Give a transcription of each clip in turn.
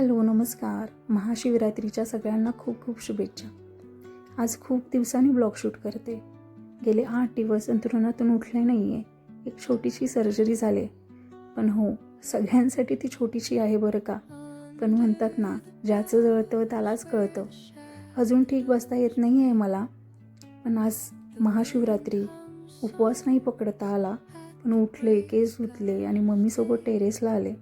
Hello नमस्कार. महाशिवरात्रीच्या सगळ्यांना खूप खूप शुभेच्छा. आज खूप दिवसांनी ब्लॉग शूट करते. गेले 8 दिवस अंथरुणातून उठले नाही आहे. एक छोटीशी सर्जरी झाली, पण हो, सगळ्यांसाठी ती छोटीशी आहे बरं का. पण म्हणतात ना, ज्याचं जळतं त्यालाच कळतं. अजून ठीक बसता येत नाही आहे मला, पण आज महाशिवरात्री उपवास नाही पकडता आला, पण उठले, केस धुतले आणि मम्मीसोबत टेरेसला आले.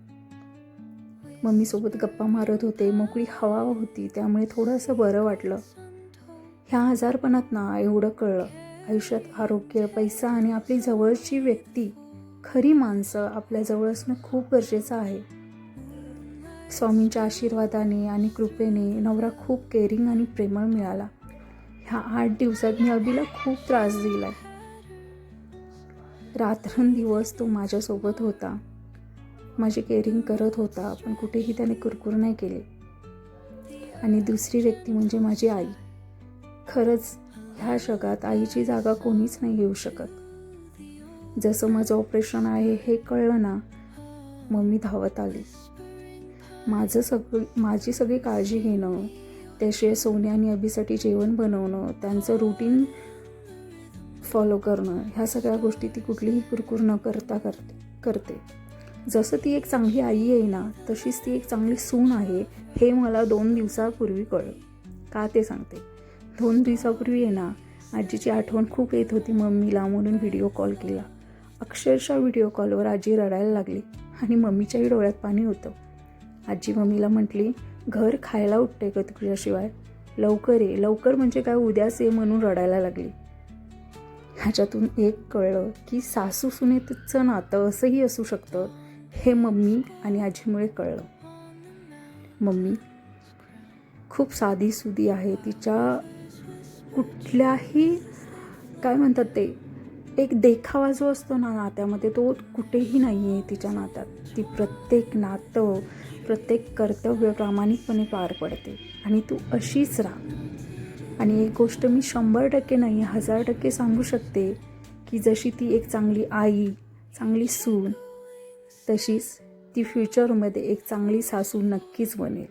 मम्मीसोबत गप्पा मारत होते, मोकळी हवा होती, त्यामुळे थोडंसं बरं वाटलं. ह्या आजारपणात ना एवढं कळलं, आयुष्यात आरोग्य, पैसा आणि आपली जवळची व्यक्ती, खरी माणसं आपल्या जवळ असणं खूप गरजेचं आहे. स्वामींच्या आशीर्वादाने आणि कृपेने नवरा खूप केअरिंग आणि प्रेमळ मिळाला. ह्या 8 दिवसात मी अभिला खूप त्रास दिला. रात्रंदिवस तो माझ्यासोबत होता, माझी केअरिंग करत होता, पण कुठेही त्याने कुरकुर नाही केली. आणि दुसरी व्यक्ती म्हणजे माझी आई. खरंच ह्या जगात आईची जागा कोणीच नाही घेऊ शकत. जसं माझं ऑपरेशन आहे हे कळलं ना, मम्मी धावत आली. माझी सगळी काळजी घेणं, त्याशिवाय सोन्या आणि अभिसाठी जेवण बनवणं, त्यांचं रुटीन फॉलो करणं, ह्या सगळ्या गोष्टी ती कुठलीही कुरकुर न करता करते. जसं ती एक चांगली आई आहे ना, तशीच ती एक चांगली सून आहे, हे मला 2 दिवसापूर्वी कळलं. का ते सांगते. 2 दिवसापूर्वी आहे ना, आजीची आठवण खूप येत होती मम्मीला, म्हणून व्हिडिओ कॉल केला. अक्षरशः व्हिडिओ कॉलवर आजी रडायला लागली आणि मम्मीच्याही डोळ्यात पाणी होतं. आजी मम्मीला म्हटली, घर खायला उठते का तुझ्याशिवाय, लवकर ये, लवकर म्हणजे काय, उद्याच ये, म्हणून रडायला लागली. ह्याच्यातून एक कळलं की सासू सुनेचं नातं असंही असू शकतं, हे मम्मी आणि आजीमुळे कळलं. मम्मी खूप साधीसुधी आहे. तिच्या कुठल्याही काय म्हणतात ते, एक देखावा जो असतो ना नात्यामध्ये, तो कुठेही नाही आहे तिच्या नात्यात. ती प्रत्येक नातं, प्रत्येक कर्तव्य प्रामाणिकपणे पार पडते आणि तू अशीच राहा. आणि एक गोष्ट मी 100% नाही 1000% सांगू शकते की जशी ती एक चांगली आई, चांगली सून, तशीच ती फ्युचरमध्ये एक चांगली सासू नक्कीच बनेल.